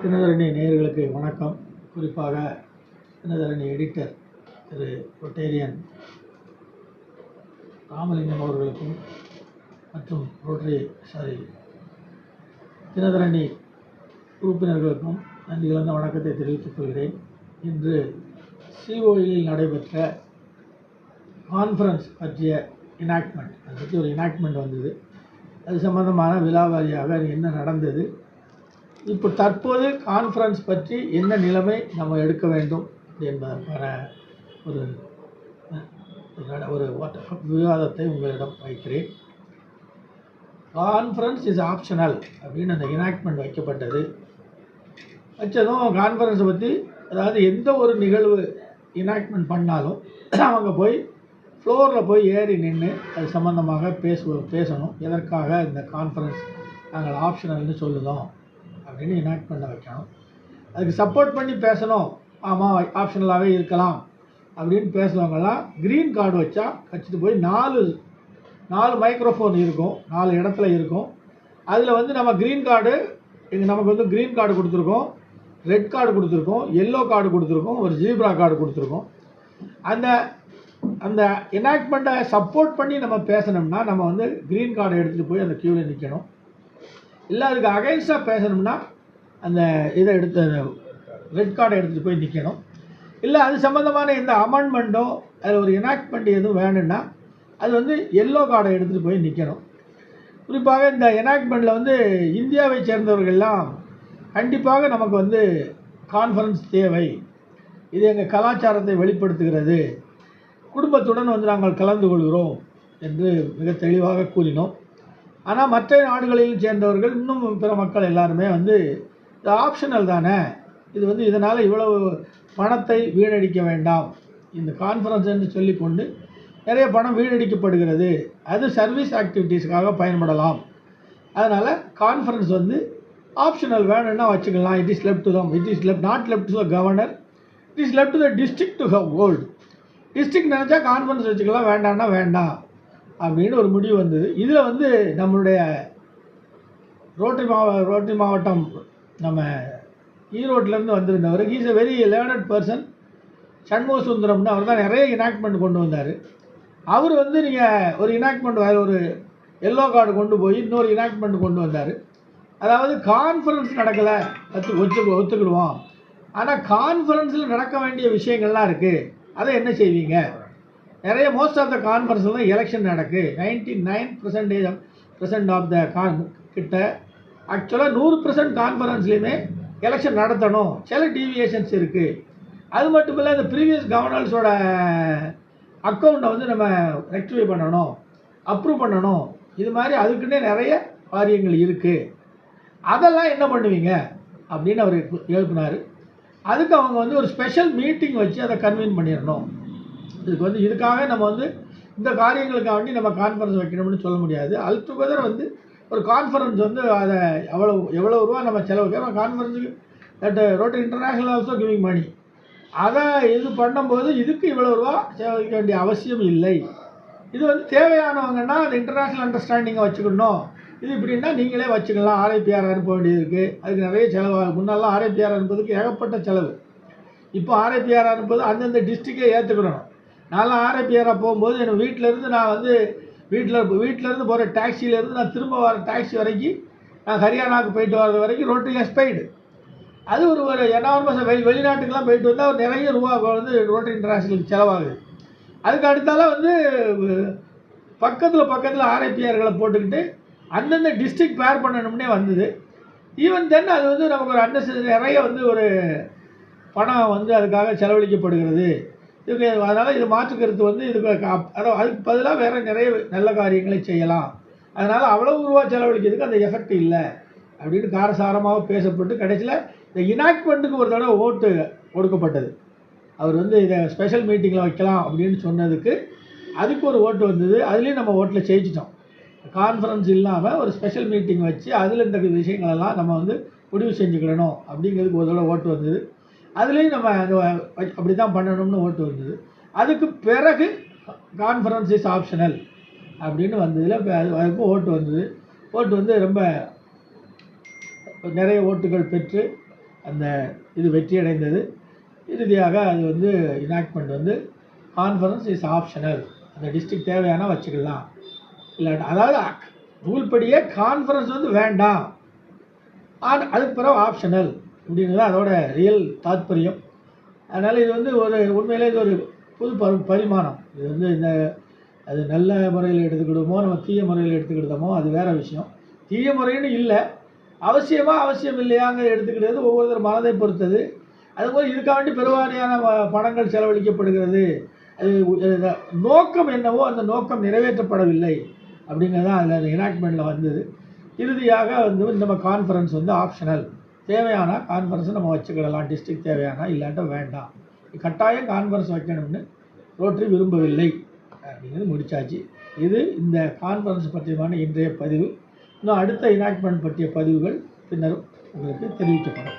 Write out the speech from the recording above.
தினதரணி நேயர்களுக்கு வணக்கம். குறிப்பாக தினதரணி எடிட்டர் திரு ரொட்டேரியன் ராமலிங்கம் அவர்களுக்கும் மற்றும் தினதரணி உறுப்பினர்களுக்கும் நன்றி கலந்த வணக்கத்தை தெரிவித்துக் கொள்கிறேன். இன்று சிஓயில் நடைபெற்ற கான்ஃபரன்ஸ் பற்றிய இனாக்ட்மெண்ட், அதை பற்றி ஒரு இனாக்ட்மெண்ட் வந்தது. அது சம்பந்தமான விலாவாரியாக என்ன நடந்தது, இப்போ தற்போது கான்ஃபரன்ஸ் பற்றி என்ன நிலைமை நம்ம எடுக்க வேண்டும் என்பதற்கான ஒரு ஒரு விவாதத்தை உங்களிடம் வைக்கிறேன். கான்ஃபரன்ஸ் இஸ் ஆப்ஷனல் அப்படின்னு அந்த இனாக்ட்மெண்ட் வைக்கப்பட்டது. வச்சதும் கான்ஃபரன்ஸை பற்றி, அதாவது எந்த ஒரு நிகழ்வு இனாக்ட்மெண்ட் பண்ணாலும் அவங்க போய் ஃப்ளோரில் போய் ஏறி நின்று அது சம்மந்தமாக பேசணும். எதற்காக இந்த கான்ஃபரன்ஸ் நாங்கள் ஆப்ஷனல்னு சொல்லுதோம் அப்படின்னு இனாக்ட் பண்ண வைக்கணும். அதுக்கு சப்போர்ட் பண்ணி பேசணும். ஆமாம், ஆப்ஷனலாகவே இருக்கலாம் அப்படின்னு பேசுகிறவங்கலாம் க்ரீன் கார்டு வச்சா வச்சுட்டு போய் நாலு மைக்ரோஃபோன் இருக்கும், 4 இடத்துல இருக்கும். அதில் நம்ம க்ரீன் கார்டு, நமக்கு க்ரீன் கார்டு கொடுத்துருக்கோம், ரெட் கார்டு கொடுத்துருக்கோம், எல்லோ கார்டு கொடுத்துருக்கோம், ஒரு ஜீப்ரா கார்டு கொடுத்துருக்கோம். அந்த எனாக்ட்மெண்ட்டை சப்போர்ட் பண்ணி நம்ம பேசணும்னா நம்ம க்ரீன் கார்டை எடுத்துகிட்டு போய் அந்த க்யூவில் நிற்கணும். இல்லை அதுக்கு அகைன்ஸ்டாக பேசணும்னா அந்த ரெட் கார்டை எடுத்துகிட்டு போய் நிற்கணும். இல்லை அது சம்மந்தமான எந்த அமெண்ட்மெண்ட்டோ அதில் ஒரு எனாக்ட்மெண்ட் எதுவும் வேணும்னா அது எல்லோ கார்டை எடுத்துகிட்டு போய் நிற்கணும். குறிப்பாக இந்த எனாக்ட்மெண்ட்டில் இந்தியாவை சேர்ந்தவர்கள்லாம் கண்டிப்பாக நமக்கு கான்ஃபரன்ஸ் தேவை, இது எங்கள் கலாச்சாரத்தை வெளிப்படுத்துகிறது, குடும்பத்துடன் நாங்கள் கலந்து கொள்கிறோம் என்று மிக தெளிவாக கூறினோம். ஆனால் மற்ற நாடுகளில் சேர்ந்தவர்கள், இன்னும் பிற மக்கள் எல்லாருமே இது ஆப்ஷனல் தானே, இது இதனால் இவ்வளவு பணத்தை வீணடிக்க வேண்டாம், இந்த கான்ஃபரன்ஸ் என்று சொல்லிக்கொண்டு நிறைய பணம் வீணடிக்கப்படுகிறது, அது சர்வீஸ் ஆக்டிவிட்டீஸ்க்காக பயன்படலாம், அதனால் கான்ஃபரன்ஸ் ஆப்ஷனல் வேணும்னா வச்சுக்கலாம். It is left to them, it is not left to the governor, it is left to the district to hold. District நினச்சா கான்ஃபரன்ஸ் வச்சுக்கலாம், வேண்டாம்னா வேண்டாம் அப்படின்னு ஒரு முடிவு வந்தது. இதில் நம்மளுடைய ரோட்டரி மாவட்டம் நம்ம ஈரோட்டிலேருந்து வந்திருந்தவர், he's a very learned person, Shanmuga சுந்தரம்னு அவர் தான் நிறைய இனாக்ட்மெண்ட் கொண்டு வந்தார். அவர் நீங்கள் ஒரு இனாக்ட்மெண்ட் ஒரு எல்லோ கார்டு கொண்டு போய் இன்னொரு இனாக்ட்மெண்ட் கொண்டு வந்தார். அதாவது கான்ஃபரன்ஸ் நடக்கலை ஒத்துக்கிடுவோம், ஆனால் கான்ஃபரன்ஸில் நடக்க வேண்டிய விஷயங்கள்லாம் இருக்குது, அதை என்ன செய்வீங்க? நிறைய மோஸ்ட் ஆஃப் த கான்ஃபரன்ஸில் தான் எலெக்ஷன் நடக்கு. 99% ஆஃப் த கிட்ட ஆக்சுவலாக 100% கான்ஃபரன்ஸ்லேயுமே எலெக்ஷன் நடத்தணும். சில டீவியேஷன்ஸ் இருக்குது. அது மட்டும் இல்லை, இந்த ப்ரீவியஸ் கவர்னர்ஸோட அக்கௌண்ட்டை நம்ம ரெக்டிஃபை பண்ணணும், அப்ரூவ் பண்ணணும். இது மாதிரி அதுக்குன்னே நிறைய காரியங்கள் இருக்குது. அதெல்லாம் என்ன பண்ணுவீங்க அப்படின்னு அவர் எழுப்பினார். அதுக்கு அவங்க ஒரு ஸ்பெஷல் மீட்டிங் வச்சு அதை கன்வீன் பண்ணிடணும். இதுக்காக நம்ம இந்த காரியங்களுக்காக வேண்டி நம்ம கான்ஃபரன்ஸ் வைக்கணும்னு சொல்ல முடியாது. அல்டுகெதர் ஒரு கான்ஃபரன்ஸ் அதை எவ்வளோ ரூபா நம்ம செலவு கான்ஃபரன்ஸுக்கு that Rotary international also giving money, அதை இது பண்ணும்போது இதுக்கு இவ்வளோ ரூபா செலவழிக்க வேண்டிய அவசியம் இல்லை. இது தேவையானவங்கன்னா அந்த இன்டர்நேஷ்னல் அண்டர்ஸ்டாண்டிங்கை வச்சுக்கணும். இது இப்படின்னா நீங்களே வச்சுக்கலாம். ஆர்ஐபிஆர் அனுப்ப வேண்டியது இருக்குது, அதுக்கு நிறைய செலவாகும். முன்னெல்லாம் ஆர்ஐபிஆர் அனுப்புறதுக்கு ஏகப்பட்ட செலவு. இப்போ ஆர்ஐபிஆர் அனுப்புறது அந்தந்த டிஸ்ட்ரிக்டே ஏற்றுக்கணும். நான்லாம் ஆர்ஐபிஆராக போகும்போது எனக்கு வீட்டிலேருந்து நான் வீட்டிலேருந்து போகிற டாக்ஸியிலேருந்து நான் திரும்ப வர டாக்ஸி வரைக்கும், நான் ஹரியானாவுக்கு போயிட்டு வர்றது வரைக்கும் ரோட்டரி எஸ்பைடு. அது ஒரு எனார்மஸ். வெளிநாட்டுக்கெலாம் போயிட்டு வந்தால் நிறைய ரூபா ரோட்டரி இன்டர்நேஷ்னலுக்கு செலவாகுது. அதுக்கு அடுத்தால பக்கத்தில் ஆர்ஐபிஆர்களை போட்டுக்கிட்டு அந்தந்த டிஸ்ட்ரிக்ட் பேர் பண்ணணும்னே வந்தது. ஈவன் தென் அது நமக்கு ஒரு அன்னெசரி நிறைய ஒரு பணம் அதுக்காக செலவழிக்கப்படுகிறது. அதனால் இது மாற்றுக்கருத்து இதுக்கு அதுக்கு பதிலாக வேறு நிறைய நல்ல காரியங்களை செய்யலாம். அதனால் அவ்வளவு ரூபா செலவழிக்கிறதுக்கு அந்த எஃபெக்ட் இல்லை அப்படின்னு காரசாரமாக பேசப்பட்டு கடைசியில் இந்த இனாக்ட்மெண்ட்டுக்கு ஒரு தடவை ஓட்டு கொடுக்கப்பட்டது. அவர் இதை ஸ்பெஷல் மீட்டிங்கில் வைக்கலாம் அப்படின்னு சொன்னதுக்கு அதுக்கு ஒரு ஓட்டு வந்தது. அதுலேயும் நம்ம ஓட்டில் ஜெயிச்சிட்டோம். கான்ஃபரன்ஸ் இல்லாமல் ஒரு ஸ்பெஷல் மீட்டிங் வச்சு அதில் இந்த விஷயங்களெல்லாம் நம்ம முடிவு செஞ்சுக்கிடணும் அப்படிங்கிறதுக்கு ஒரு தடவை ஓட்டு வந்தது. அதுலேயும் நம்ம அப்படி தான் பண்ணணும்னு ஓட்டு வந்தது. அதுக்கு பிறகு கான்ஃபரன்ஸ் இஸ் ஆப்ஷனல் அப்படின்னு வந்ததில் அதுக்கு ஓட்டு வந்தது. ஓட்டு ரொம்ப நிறைய ஓட்டுகள் பெற்று அந்த இது வெற்றி அடைந்தது. இறுதியாக அது வந்து இனாக்ட்மெண்ட் வந்து கான்ஃபரன்ஸ் இஸ் ஆப்ஷனல். அந்த டிஸ்ட்ரிக்ட் தேவையானா வச்சுக்கலாம், இல்லாட்டா அதாவது ரூல் படியே கான்ஃபரன்ஸ் வந்து வேண்டாம், அதுக்கு பிறகு ஆப்ஷனல் அப்படிங்கிறது அதோட ரியல் தாத்பரியம். அதனால் இது வந்து ஒரு உண்மையிலே இது ஒரு புது பரிமாணம். இது வந்து இந்த அது நல்ல முறையில் எடுத்துக்கிடுமோ நம்ம தீய முறையில் எடுத்துக்கிட்டோமோ அது வேறு விஷயம். தீய முறைன்னு இல்லை, அவசியம் இல்லையாங்க எடுத்துக்கிட்டது ஒவ்வொருத்தர் மனதை பொறுத்தது. அதுபோல் இதுக்காண்டி பெருவாரியான பணங்கள் செலவழிக்கப்படுகிறது. அது நோக்கம் என்னவோ அந்த நோக்கம் நிறைவேற்றப்படவில்லை அப்படிங்கிறது தான் அதில் அந்த எனாக்ட்மெண்ட்டில் வந்தது. இறுதியாக வந்து நம்ம கான்ஃபரன்ஸ் வந்து ஆப்ஷனல், தேவையானா கான்ஃபரன்ஸை நம்ம வச்சுக்கிடலாம், டிஸ்ட்ரிக்ட் தேவையானா, இல்லாட்ட வேண்டாம், கட்டாயம் கான்ஃபரன்ஸ் வைக்கணும்னு ரோட்டரி விரும்பவில்லை அப்படிங்கிறது முடிச்சாச்சு. இது இந்த கான்ஃபரன்ஸ் பற்றியமான இன்றைய பதிவு. இன்னும் அடுத்த எனாக்ட்மெண்ட் பற்றிய பதிவுகள் பின்னரும் உங்களுக்கு தெரிவிக்கப்படும்.